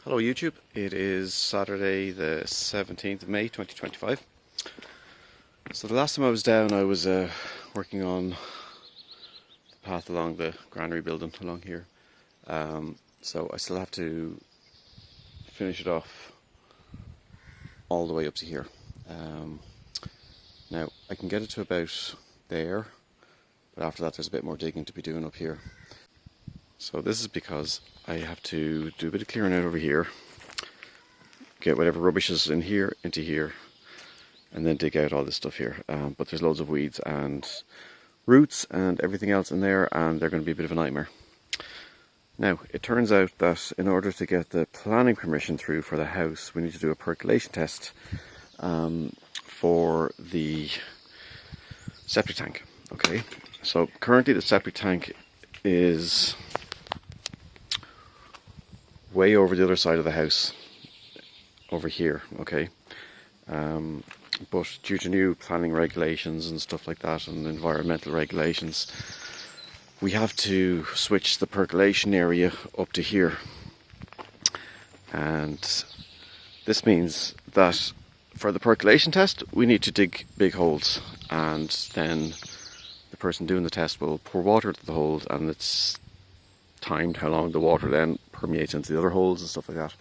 Hello YouTube, it is Saturday the 17th of May 2025. So the last time I was down I was working on the path along the granary building along here. So I still have to finish it off all the way up to here. Now I can get it to about there, but after that there's a bit more digging to be doing up here. So this is because I have to do a bit of clearing out over here, get whatever rubbish is in here into here, and then dig out all this stuff here. But there's loads of weeds and roots and everything else in there, and they're going to be a bit of a nightmare. Now, it turns out that in order to get the planning permission through for the house, we need to do a percolation test for the septic tank. Okay, so currently the septic tank is way over the other side of the house, over here, okay? But due to new planning regulations and stuff like that, and environmental regulations, we have to switch the percolation area up to here. And this means that for the percolation test, we need to dig big holes, and then the person doing the test will pour water to the holes, and it's timed how long the water then permeates into the other holes and stuff like that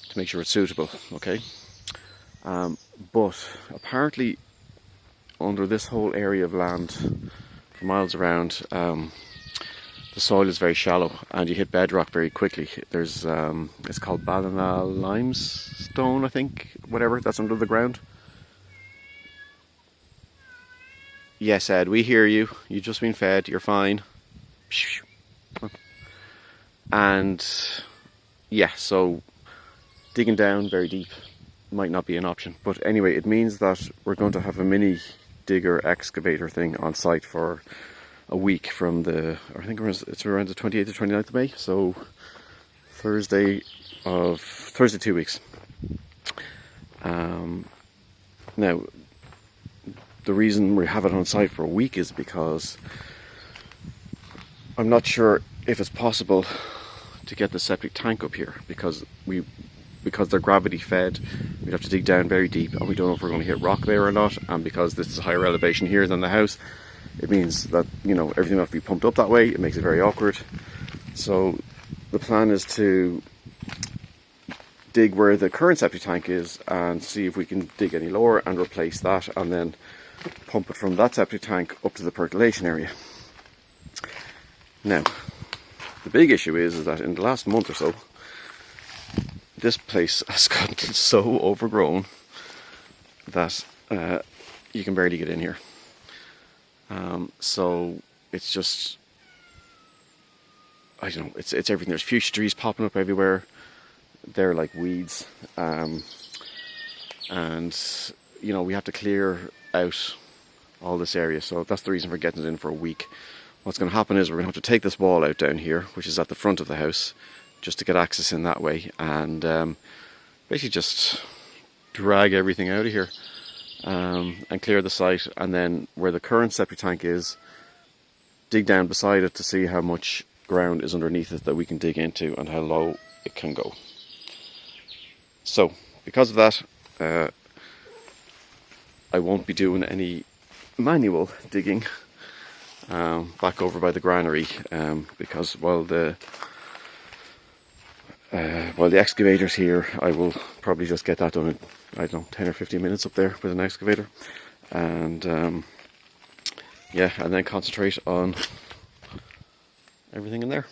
to make sure it's suitable, okay? But apparently under this whole area of land for miles around, the soil is very shallow and you hit bedrock very quickly. There's it's called Ballina limestone, I think, whatever, that's under the ground. Yes, Ed, we hear you. You've just been fed, you're fine. And yeah, so digging down very deep might not be an option. But anyway, it means that we're going to have a mini digger excavator thing on site for a week from I think it's around the 28th to 29th of May. So Thursday 2 weeks. Now, the reason we have it on site for a week is because I'm not sure if it's possible to get the septic tank up here, because they're gravity fed. We'd have to dig down very deep, and we don't know if we're going to hit rock there or not. And because this is a higher elevation here than the house, it means that, you know, everything will have to be pumped up that way. It makes it very awkward. So the plan is to dig where the current septic tank is and see if we can dig any lower and replace that, and then pump it from that septic tank up to the percolation area. Now, the big issue is that in the last month or so, this place has gotten so overgrown that you can barely get in here. So it's just, I don't know, it's everything. There's fuchsia trees popping up everywhere. They're like weeds. And, you know, we have to clear out all this area. So that's the reason for getting it in for a week. What's going to happen is we're going to have to take this wall out down here, which is at the front of the house, just to get access in that way, and basically just drag everything out of here and clear the site, and then where the current septic tank is, dig down beside it to see how much ground is underneath it that we can dig into and how low it can go. So because of that, I won't be doing any manual digging back over by the granary, because while the excavator's here, I will probably just get that done in, I don't know, 10 or 15 minutes up there with an excavator, and yeah, and then concentrate on everything in there.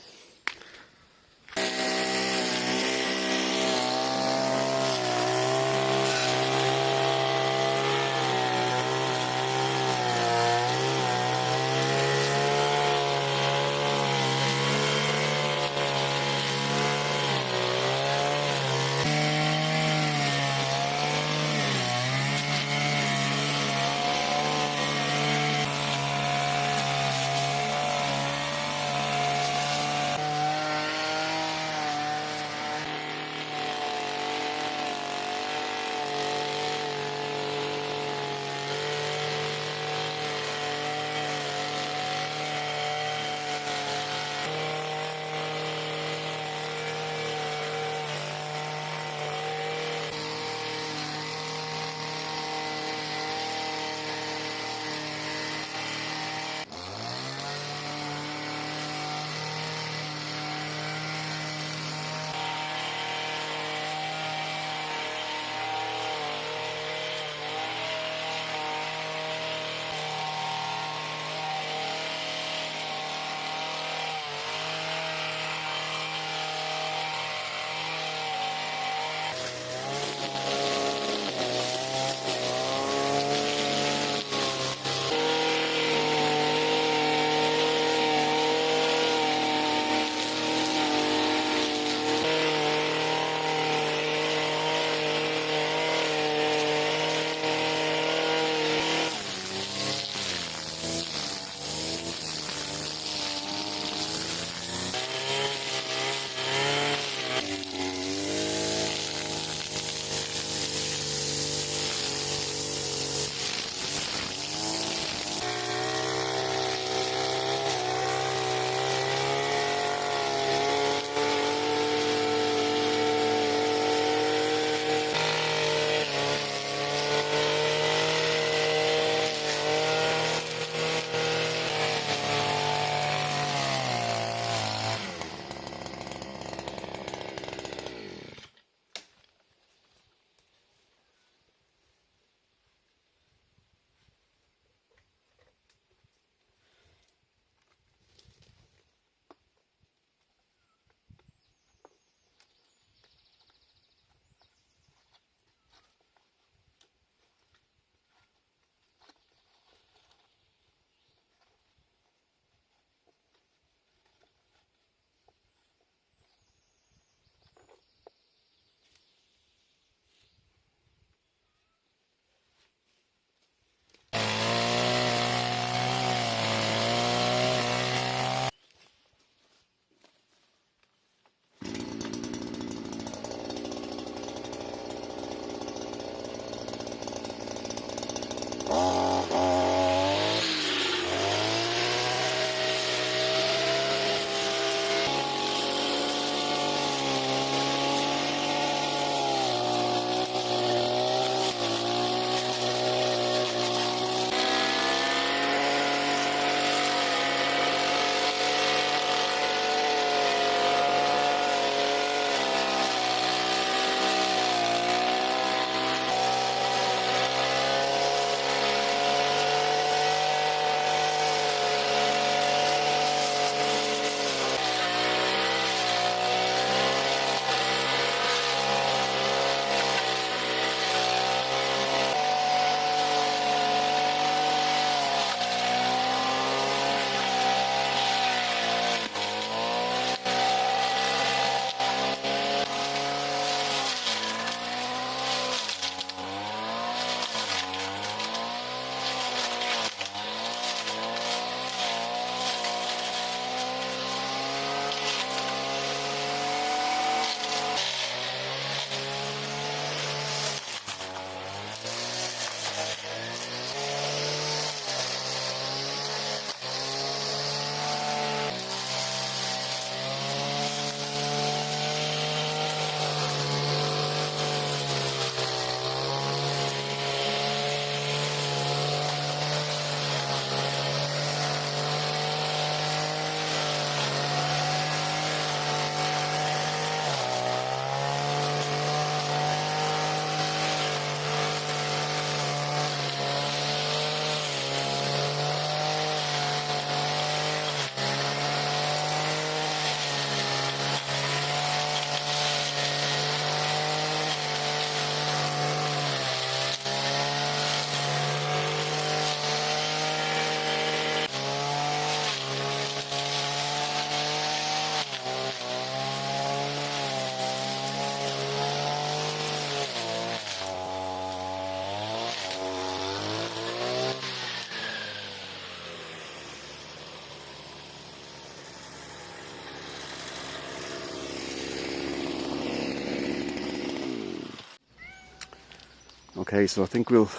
Okay, so I think we'll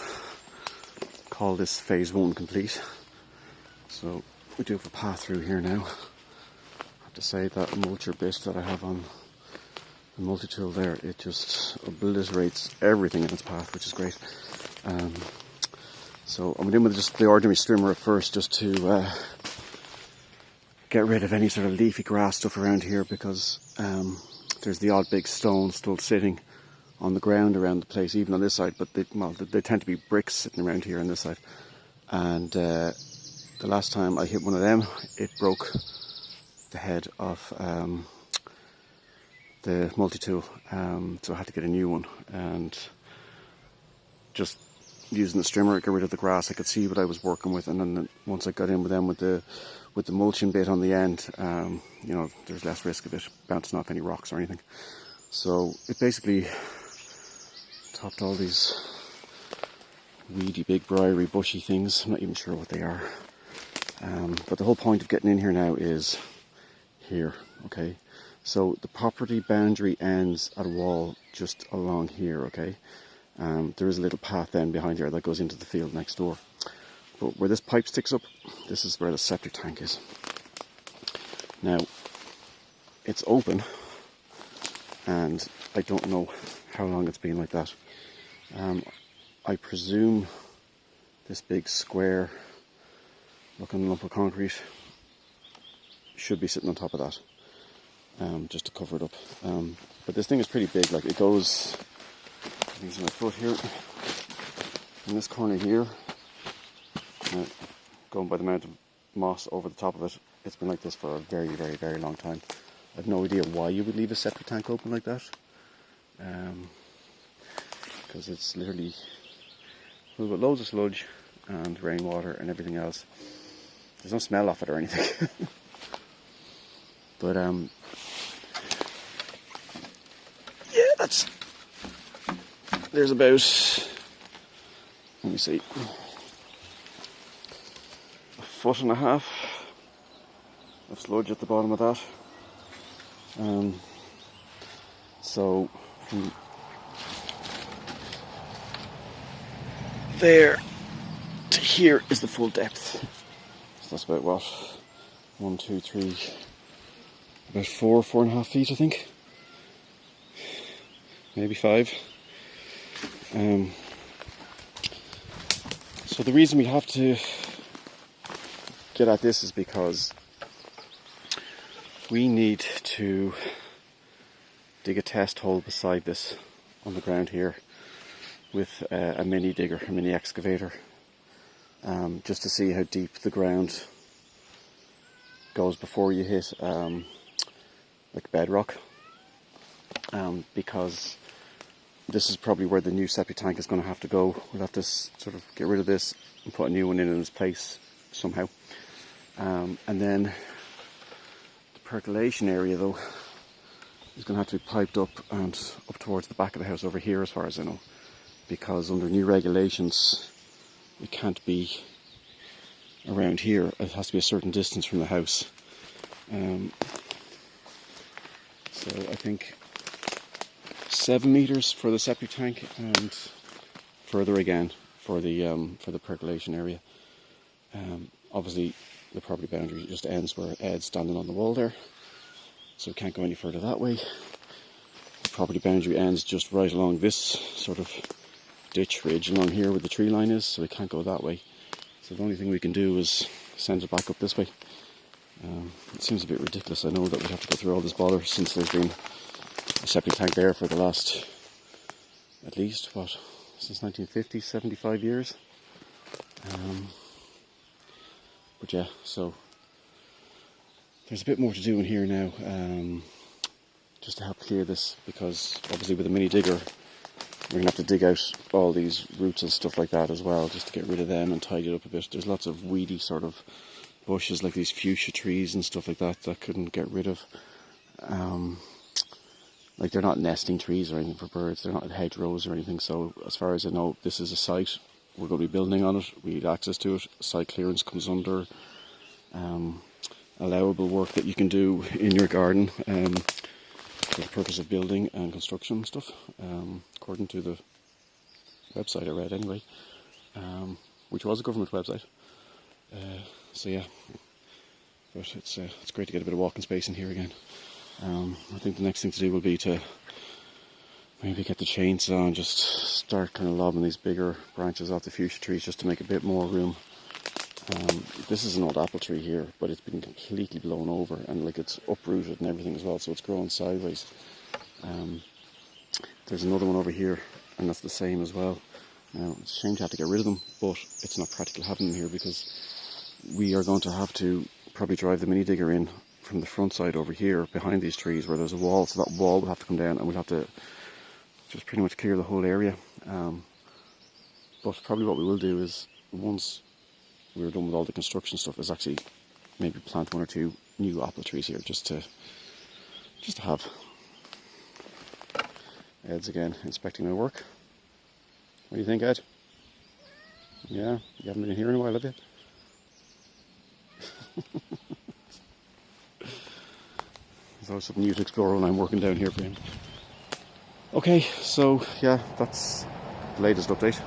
call this phase 1 complete. So we do have a path through here now. I have to say that mulcher bit that I have on the multi-tool there, it just obliterates everything in its path, which is great. So I'm in with just the ordinary strimmer at first, just to get rid of any sort of leafy grass stuff around here, because there's the odd big stone still sitting on the ground around the place, even on this side, but they tend to be bricks sitting around here on this side. And the last time I hit one of them, it broke the head of the multi-tool, so I had to get a new one. And just using the strimmer, get rid of the grass, I could see what I was working with, and then once I got in with them with the mulching bit on the end, you know, there's less risk of it bouncing off any rocks or anything. So it basically topped all these weedy, big, briary, bushy things. I'm not even sure what they are. But the whole point of getting in here now is here, okay? So the property boundary ends at a wall just along here, okay? There is a little path then behind here that goes into the field next door. But where this pipe sticks up, this is where the septic tank is. Now, it's open, and I don't know how long it's been like that. I presume this big square looking lump of concrete should be sitting on top of that, just to cover it up. But this thing is pretty big, like it goes, I think it's my foot here, in this corner here, going by the amount of moss over the top of it. It's been like this for a very, very, very long time. I have no idea why you would leave a septic tank open like that, because it's literally full with loads of sludge and rainwater and everything else. There's no smell off it or anything. But yeah, there's about, let me see, 1.5 foot of sludge at the bottom of that. So from there to here is the full depth. So that's about what? 1, 2, 3, about 4.5 feet, I think. Maybe 5. So the reason we have to get at this is because we need to dig a test hole beside this on the ground here with a mini digger, a mini excavator, just to see how deep the ground goes before you hit like bedrock, because this is probably where the new septic tank is going to have to go. We'll have to sort of get rid of this and put a new one in its place somehow. And then the percolation area, though, is going to have to be piped up and up towards the back of the house over here, as far as I know, because under new regulations it can't be around here. It has to be a certain distance from the house. So I think 7 meters for the septic tank, and further again for the percolation area. Obviously the property boundary just ends where Ed's standing on the wall there, so it can't go any further that way. The property boundary ends just right along this sort of ditch ridge along here where the tree line is, so it can't go that way. So the only thing we can do is send it back up this way. It seems a bit ridiculous, I know, that we have to go through all this bother, since there's been a septic tank there for the last, at least, what, since 1950, 75 years. But yeah, so there's a bit more to do in here now, just to help clear this, because obviously with a mini digger we're going to have to dig out all these roots and stuff like that as well, just to get rid of them and tidy it up a bit. There's lots of weedy sort of bushes, like these fuchsia trees and stuff like that, that couldn't get rid of. Like, they're not nesting trees or anything for birds, they're not hedgerows or anything. So as far as I know, this is a site, we're going to be building on it, we need access to it. Site clearance comes under allowable work that you can do in your garden for the purpose of building and construction and stuff, according to the website I read anyway, which was a government website. So yeah, but it's great to get a bit of walking space in here again. I think the next thing to do will be to maybe get the chainsaw and just start kind of lobbing these bigger branches off the fuchsia trees just to make a bit more room. This is an old apple tree here, but it's been completely blown over and like it's uprooted and everything as well, so it's growing sideways. There's another one over here, and that's the same as well. Now, it's a shame to have to get rid of them, but it's not practical having them here because we are going to have to probably drive the mini digger in from the front side over here behind these trees where there's a wall, so that wall will have to come down and we'll have to just pretty much clear the whole area. But probably what we will do is, once we're done with all the construction stuff, is actually maybe plant 1 or 2 new apple trees here just to have. Ed's again inspecting my work. What do you think, Ed? Yeah, you haven't been here in a while, have you? There's always something new to explore when I'm working down here for him. Okay, so yeah, that's the latest update.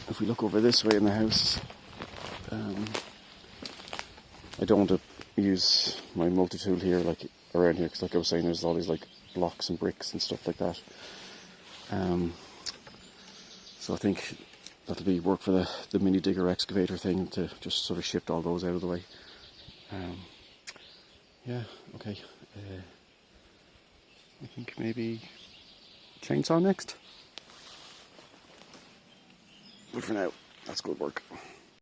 If we look over this way in the house, I don't want to use my multi-tool here, like around here, because like I was saying, there's all these like blocks and bricks and stuff like that. So I think that'll be work for the mini digger excavator thing to just sort of shift all those out of the way. Yeah, okay. I think maybe chainsaw next. But for now, that's good work.